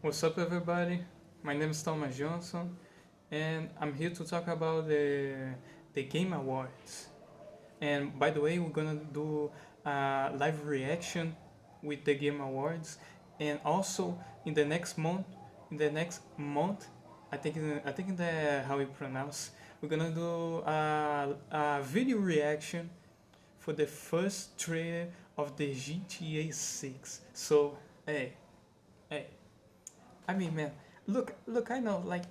What's up, everybody? My name is Thomas Johnson, and I'm here to talk about the Game Awards. And by the way, we're gonna do a live reaction with the Game Awards, and also in the next month, I think the how we pronounce, we're gonna do a video reaction for the first trailer of the GTA 6. So, hey, I mean, man, look, I know, like,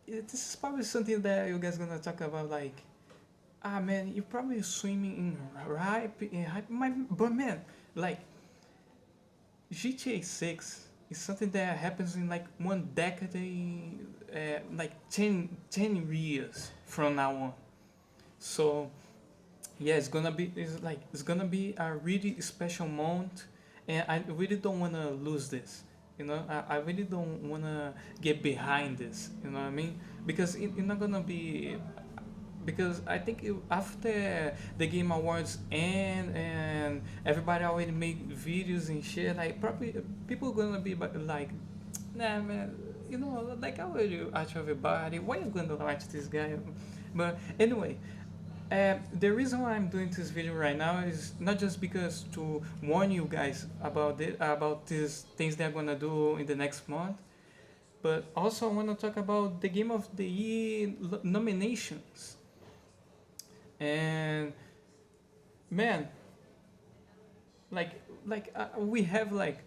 this is probably something that you guys gonna talk about, like, man, you're probably swimming in hype, but man, like, GTA 6 is something that happens in like one decade, like 10 years from now on. So, yeah, it's gonna be a really special moment, and I really don't wanna lose this. I really don't wanna get behind this. You know what I mean? Because it's not gonna be. Because I think after the Game Awards and everybody already made videos and shit, like probably people gonna be like, nah, man, like I already watch everybody. Why you gonna watch this guy? But anyway, the reason why I'm doing this video right now is not just because to warn you guys about these things they're gonna do in the next month, but also I want to talk about the Game of the Year nominations. And man, we have like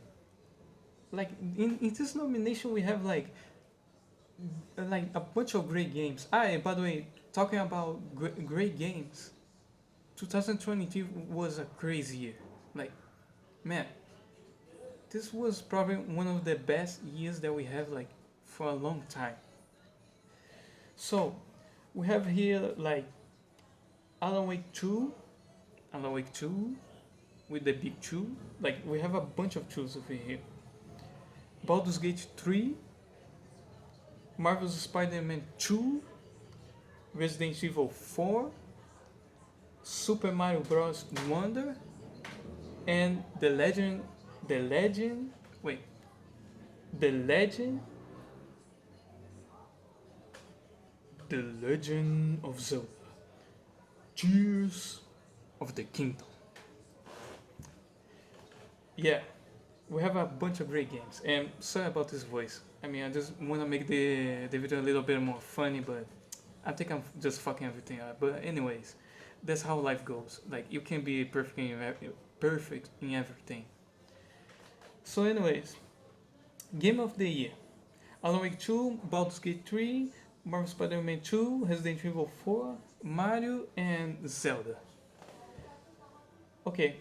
in this nomination we have like a bunch of great games. By the way, talking about great games, 2022 was a crazy year. Like, man, this was probably one of the best years that we have like for a long time. So we have here like Alan Wake 2, Alan Wake 2 with the big two. Like, we have a bunch of tools over here. Baldur's Gate 3, Marvel's Spider-Man 2, Resident Evil 4, Super Mario Bros. Wonder, and the legend, wait, the legend, the Legend of Zelda, Tears of the Kingdom. Yeah, we have a bunch of great games. And sorry about this voice. I mean, I just want to make the video a little bit more funny, but I think I'm just fucking everything up. But anyways, that's how life goes. Like, you can be perfect in everything. So anyways, Game of the Year: Alan Wake 2, Baldur's Gate 3, Marvel Spider-Man 2, Resident Evil 4, Mario, and Zelda. Okay,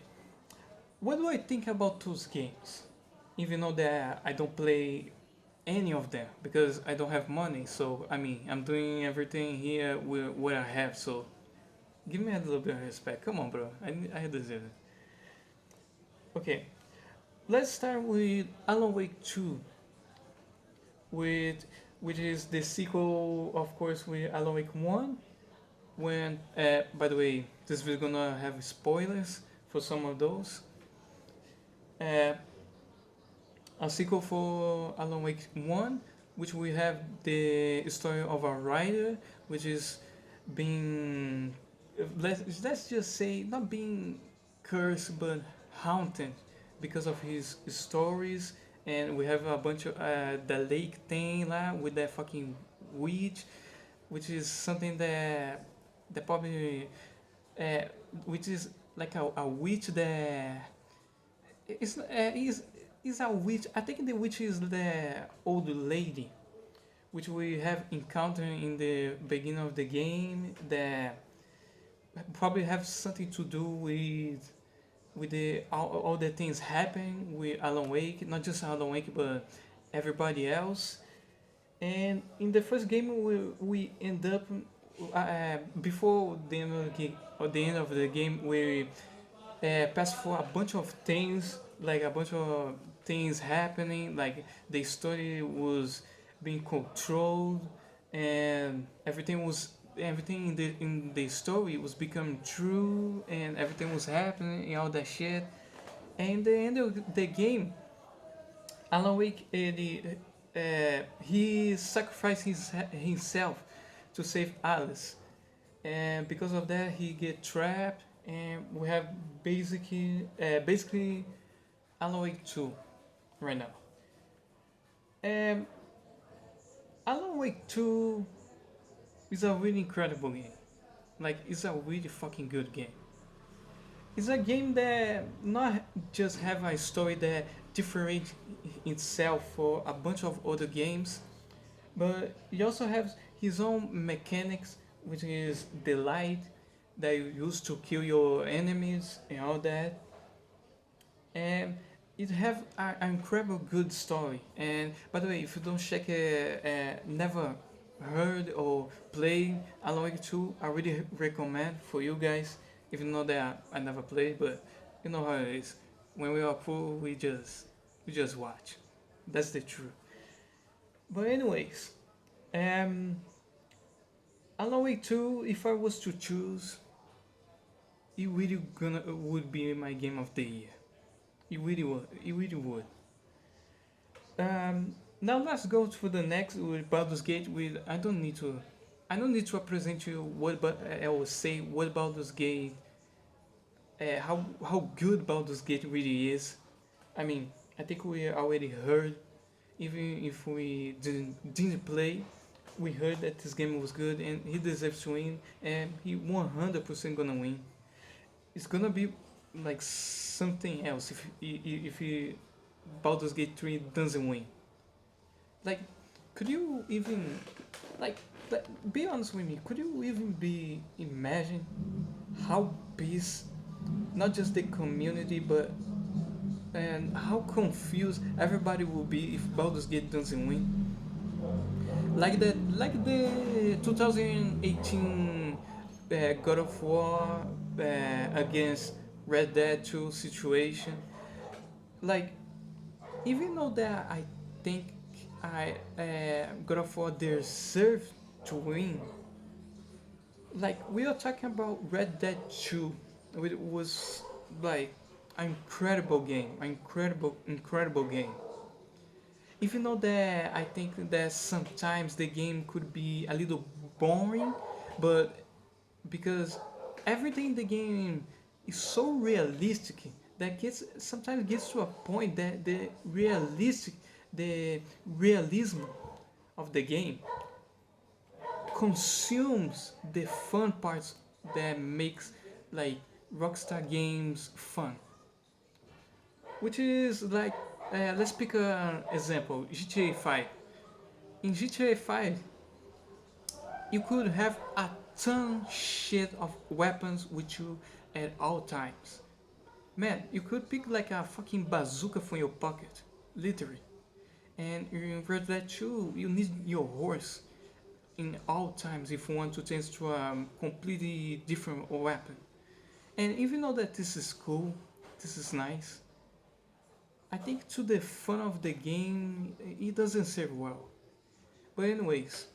what do I think about those games? Even though that I don't play any of them because I don't have money. So I mean, I'm doing everything here with what I have. So give me a little bit of respect. Come on, bro. I deserve it. Okay, let's start with Alan Wake 2, with which is the sequel, of course, with Alan Wake 1. When, by the way, this video gonna have spoilers for some of those. Uh, a sequel for Alan Wake 1, which we have the story of a writer, which is being, let's just say, not being cursed, but haunted because of his stories. And we have a bunch of the lake thing with that fucking witch, which is something that probably, uh, which is like a witch that is a witch. I think the witch is the old lady, which we have encountered in the beginning of the game. That probably have something to do with the all the things happening with Alan Wake, not just Alan Wake, but everybody else. And in the first game, we end up before the end of the game, or the end of the game, we pass for a bunch of things, like a bunch of things happening, like the story was being controlled, and everything in the story was becoming true, and everything was happening and all that shit. And the end of the game, Alan Wake, he sacrificed himself to save Alice, and because of that, he get trapped, and we have basically Alan Wake 2 right now. Um, Alan Wake 2 is a really incredible game. Like, it's a really fucking good game. It's a game that not just have a story that differentiates itself for a bunch of other games, but it also has his own mechanics, which is the light that you use to kill your enemies and all that. And it have an incredible good story. And by the way, if you don't check never heard or play Alan Wake 2, I really recommend for you guys. Even though that I never played, but you know how it is. When we are poor, we just watch. That's the truth. But anyways, um, Alan Wake 2, if I was to choose, it really gonna would be my game of the year. It really would. It really would. Now let's go to the next with Baldur's Gate. With I don't need to present you what, but I will say what Baldur's Gate, how good Baldur's Gate really is. I mean, I think we already heard, even if we didn't play, we heard that this game was good and he deserves to win, and he 100% gonna win. It's gonna be like something else if he Baldur's Gate 3 doesn't win. Like, could you even like be honest with me? Could you even be imagine how pissed not just the community but and how confused everybody will be if Baldur's Gate doesn't win? Like the 2018 God of War against Red Dead 2 situation. Like, even though that I think I God of War deserved to win, like we are talking about Red Dead 2, it was like an incredible game, an incredible game. Even though that I think that sometimes the game could be a little boring, but because everything in the game is so realistic that gets sometimes gets to a point that the realism of the game consumes the fun parts that makes like Rockstar games fun, which is like let's pick an example, GTA 5. In GTA 5 you could have a ton shit of weapons with you at all times. Man, you could pick like a fucking bazooka from your pocket, literally. And in Red Dead 2, you need your horse in all times if you want to change to a completely different weapon. And even though that this is cool, this is nice, I think to the fun of the game, it doesn't serve well. But anyways,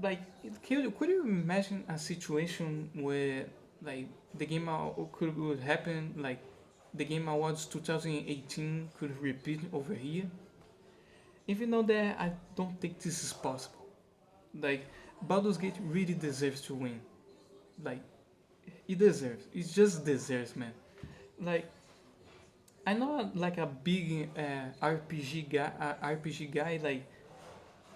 like, could you imagine a situation where like the game could would happen like the Game Awards 2018 could repeat over here? Even though that I don't think this is possible. Like, Baldur's Gate really deserves to win. Like, it deserves. It just deserves, man. Like, I'm not like a big RPG guy.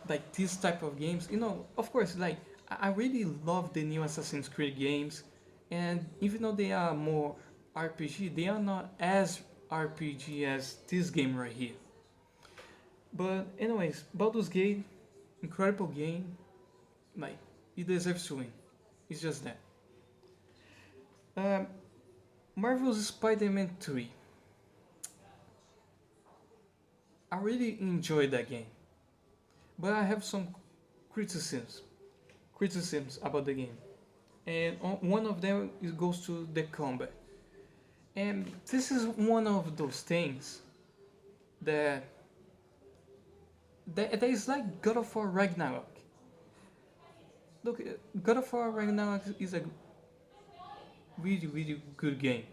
Like this type of games. You know, of course, like I really love the new Assassin's Creed games, and even though they are more RPG, they are not as RPG as this game right here. But anyways, Baldur's Gate, incredible game. Like, it deserves to win. It's just that. Um, Marvel's Spider-Man 3. I really enjoyed that game, but I have some criticisms criticisms about the game, and one of them goes to the combat. And this is one of those things that that is like God of War Ragnarok. Look, God of War Ragnarok is a really good game,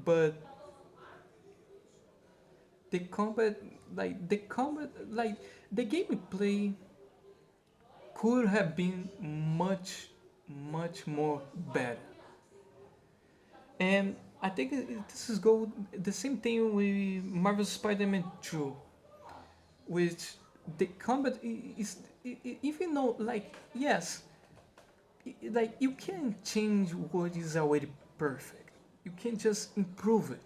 but the combat, like the gameplay could have been much more better. And I think this is go the same thing with Marvel Spider-Man 2, which the combat is, even though, like, yes, like you can change what is already perfect, you can just improve it,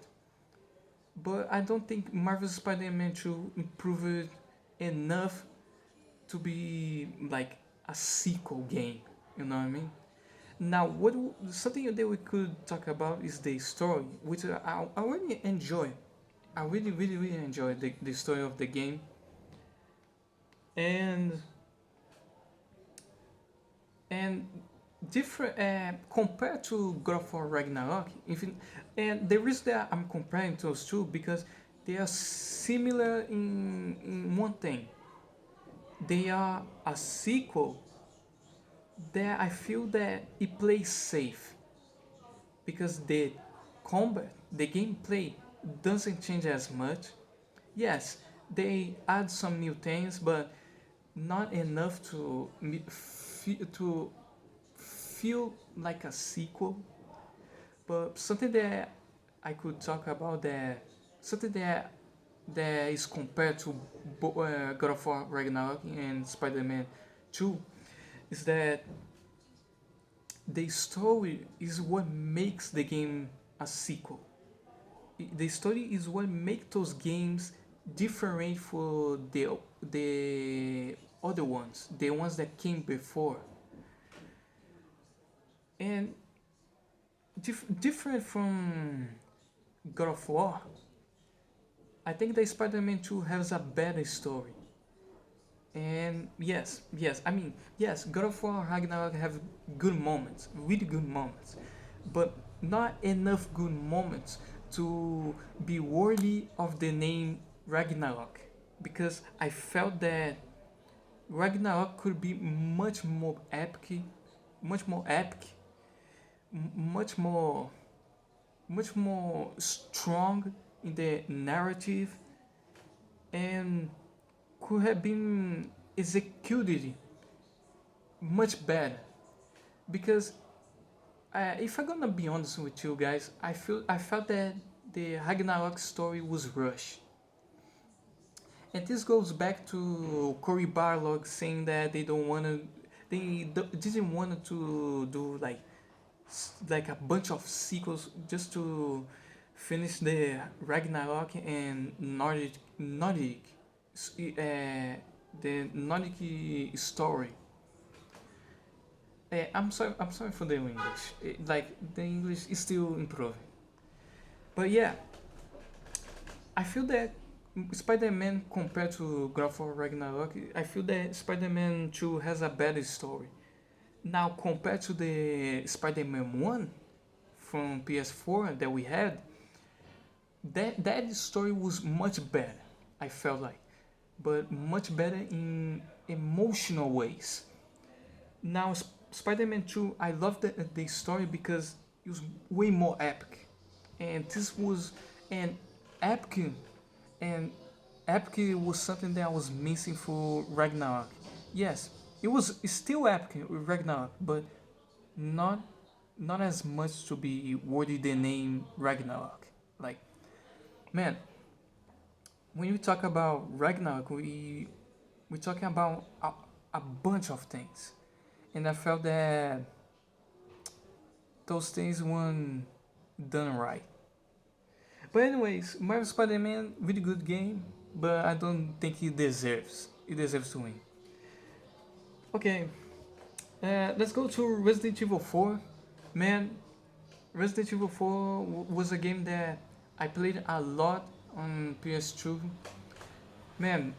but I don't think Marvel Spider-Man 2 improved it enough to be like a sequel game. You know what I mean? Now, something that we could talk about is the story, which I really enjoy. I really enjoy the story of the game, and and different compared to God of War Ragnarok. And the reason that I'm comparing those two, because they are similar in one thing. They are a sequel that I feel that it plays safe, because the gameplay doesn't change as much. Yes, they add some new things, but not enough to feel like a sequel. But something that I could talk about, that something that is compared to God of War Ragnarok and Spider-Man 2, is that the story is what makes the game a sequel. The story is what makes those games different for the other ones, the ones that came before, and different from God of War. I think that Spider-Man 2 has a better story. And yes, I mean, yes, God of War Ragnarok have good moments, really good moments, but not enough good moments to be worthy of the name Ragnarok, because I felt that Ragnarok could be much more epic, much more much more strong in the narrative, and could have been executed much better. Because if I'm gonna be honest with you guys, I felt that the Ragnarok story was rushed. And this goes back to Cory Barlog saying that didn't want to do like a bunch of sequels just to finish the Ragnarok and the Nordic story. I'm sorry for the English. Like the English is still improving. But yeah, I feel that Spider-Man compared to God of War Ragnarok, I feel that Spider-Man 2 has a better story. Now compared to the Spider-Man 1 from PS4 that we had, that story was much better. I felt like, but much better in emotional ways. Now Spider-Man 2, I love the story because it was way more epic, and this was an epic, and epic was something that I was missing for Ragnarok. Yes, it's still epic with Ragnarok, but not not as much to be worthy the name Ragnarok. Like, man, when we talk about Ragnarok, we talking about a bunch of things, and I felt that those things weren't done right. But anyways, Marvel Spider-Man, really good game, but I don't think it deserves to win. Okay, let's go to Resident Evil 4. Man, Resident Evil 4 was a game that I played a lot on PS2. Man,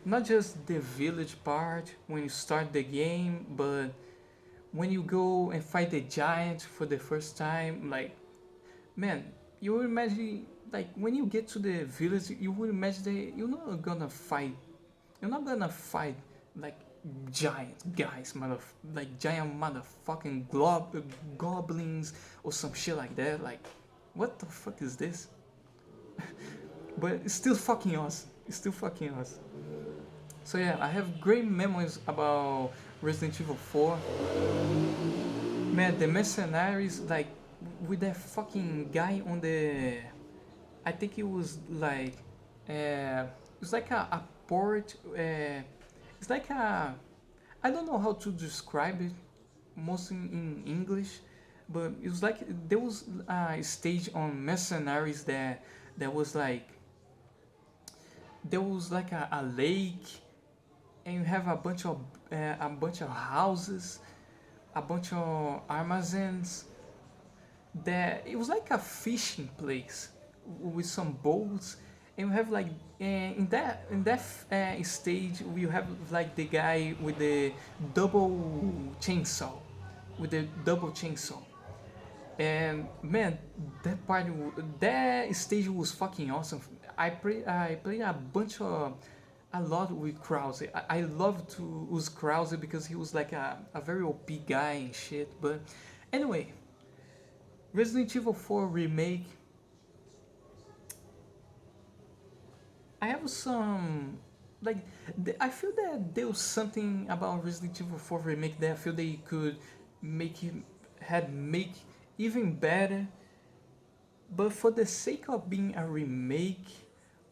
not just the village part when you start the game, but when you go and fight the giant for the first time, like, man, you would imagine, like, when you get to the village, you would imagine that you're not gonna fight like giant guys, like giant motherfucking goblins or some shit like that. Like, what the fuck is this? but it's still fucking awesome. It's still fucking awesome. So yeah, I have great memories about Resident Evil 4. Man, the mercenaries, like, with that fucking guy on the, I think it was like, it's like a port. It's like a, I don't know how to describe it, mostly in English, but it was like there was a stage on mercenaries that was like, there was like a lake, and you have a bunch of houses, a bunch of armazens. That it was like a fishing place with some boats, and you have like in that stage you have like the guy with the double chainsaw, with the double chainsaw. And man, that stage was fucking awesome. I played a lot with Krause. I love to use Krause because he was like a very OP guy and shit. But anyway, Resident Evil 4 remake. I have some like I feel that there was something about Resident Evil 4 remake that I feel they could make it had make even better. But for the sake of being a remake,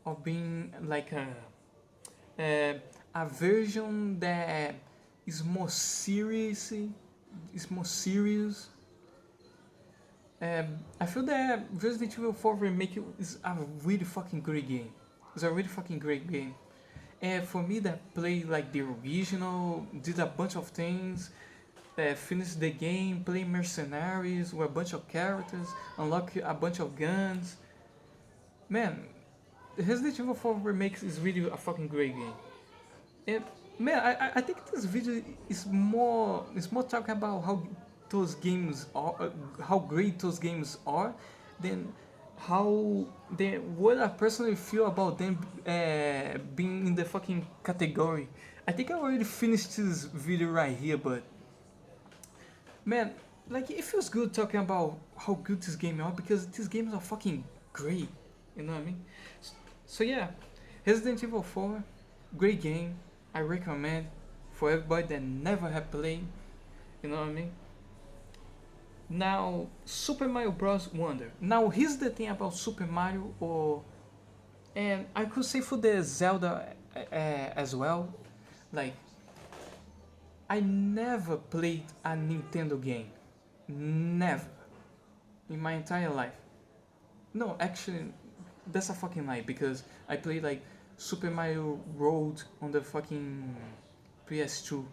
of being like a version that is more serious, I feel that Resident Evil 4 Remake is a really fucking great game. It's a really fucking great game. And for me that played like the original, did a bunch of things, finished the game, play mercenaries with a bunch of characters, unlock a bunch of guns. Man, Resident Evil 4 Remake is really a fucking great game. And man, I think this video is more talking about how those games are, how great those games are, than how they what I personally feel about them being in the fucking category. I think I already finished this video right here, but man, like it feels good talking about how good this game are because these games are fucking great. You know what I mean? So yeah, Resident Evil 4, great game. I recommend for everybody that never have played. You know what I mean? Now, Super Mario Bros. Wonder. Now, here's the thing about Super Mario, and I could say for the Zelda as well. Like, I never played a Nintendo game. Never. In my entire life. No, actually, that's a fucking lie because I played like Super Mario Road on the fucking PS2.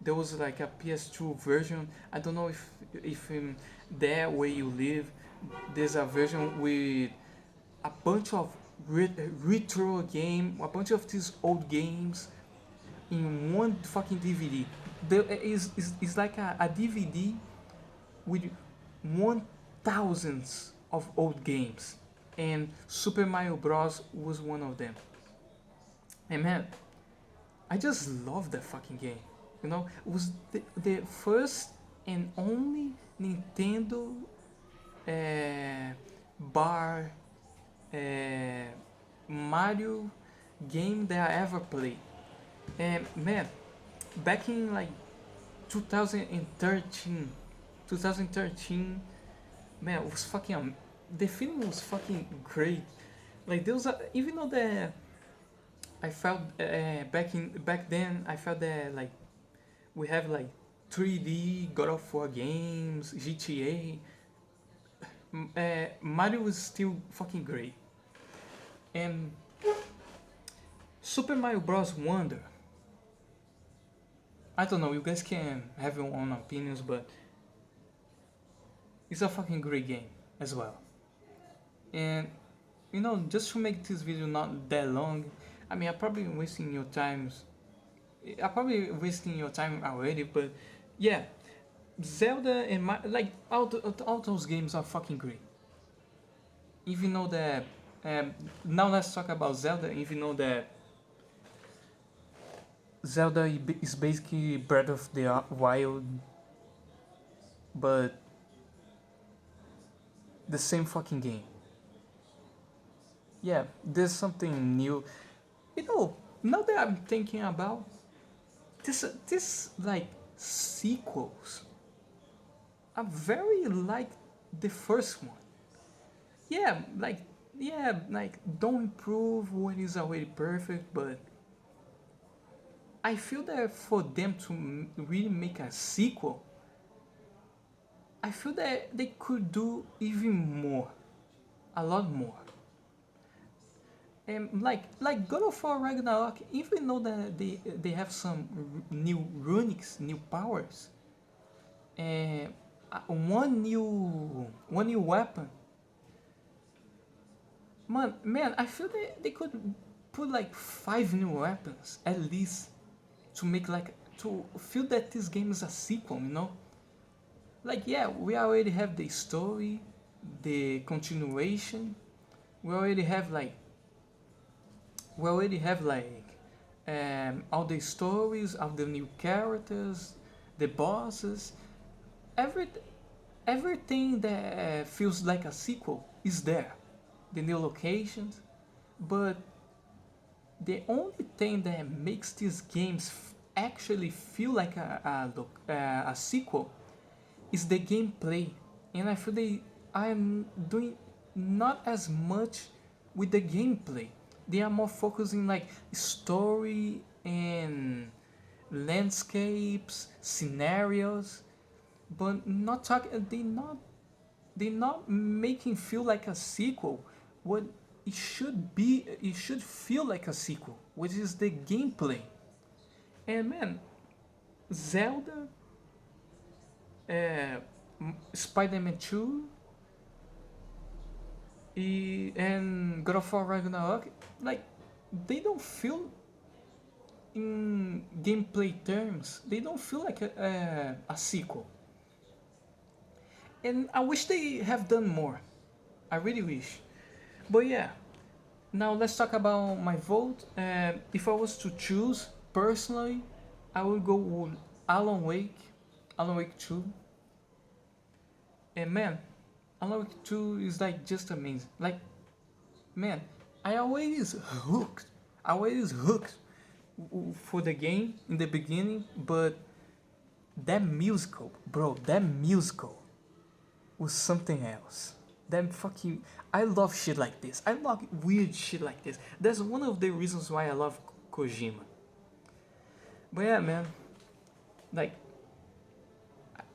There was like a PS2 version. I don't know if there where you live, there's a version with a bunch of retro game, a bunch of these old games in one fucking DVD. There is like a DVD with 1,000s of old games, and Super Mario Bros was one of them. And man, I just love that fucking game. You know, it was the first and only Nintendo bar uh, Mario game that I ever played. And man, back in like 2013, 2013, man, it was fucking. The feeling was fucking great. Like there was even though I felt back then I felt that like we have like 3D God of War games, GTA. Mario was still fucking great, and Super Mario Bros. Wonder. I don't know. You guys can have your own opinions, but it's a fucking great game as well. And you know, just to make this video not that long, I mean, I'm probably wasting your times. I'm probably wasting your time already, but yeah, Zelda and like all those games are fucking great. Even though that, now let's talk about Zelda. Even though that Zelda is basically Breath of the Wild, but the same fucking game. yeah, there's something new. You know, now that I'm thinking about this like sequels are very like the first one. Yeah, like don't improve what is already perfect, but I feel that for them to really make a sequel, I feel that they could do even more, a lot more. And like God of War Ragnarok, even though that they have some new runics, new powers, and one new weapon. Man, I feel they could put like five new weapons at least to make like to feel that this game is a sequel, you know? Like yeah, we already have the story, the continuation. We already have like we already have like all the stories of the new characters, the bosses, every everything that feels like a sequel is there. The new locations, but the only thing that makes these games actually feel like a sequel is the gameplay, and I feel they I'm doing not as much with the gameplay. They are more focusing like story and landscapes, scenarios, but not talking. They not making feel like a sequel. What it should be, it should feel like a sequel, which is the gameplay. And man, Zelda, uh, Spider-Man 2, and God of War Ragnarok, like they don't feel in gameplay terms. They don't feel like a sequel. And I wish they have done more. I really wish. But yeah, now let's talk about my vote. If I was to choose personally, I would go with Alan Wake, Alan Wake 2. And man, Alan Wake 2 is like just amazing. Like man, I always hooked. I always hooked for the game in the beginning, but that musical, bro, that musical was something else. That fucking, I love shit like this. I love weird shit like this. That's one of the reasons why I love Kojima. But yeah, man, like,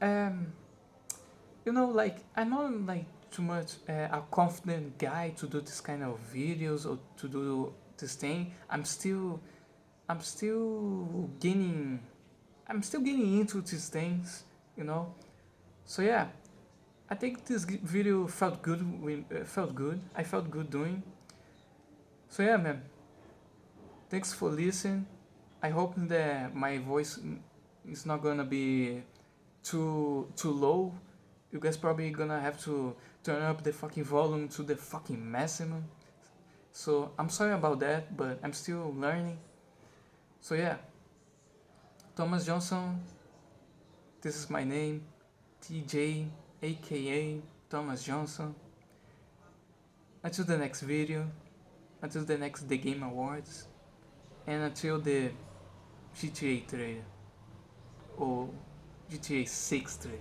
um, like I'm not like too much a confident guy to do this kind of videos or to do this thing. I'm still getting, I'm still getting into these things, you know. So yeah, I think this video felt good. Felt good. I felt good doing. So yeah, man. Thanks for listening. I hope that my voice is not gonna be too low. You guys probably gonna have to turn up the fucking volume to the fucking maximum. So I'm sorry about that, but I'm still learning. So yeah, Thomas Johnson. This is my name, TJ, aka Thomas Johnson. Until the next video, until the next The Game Awards, and until the GTA 3 or GTA 6 trailer.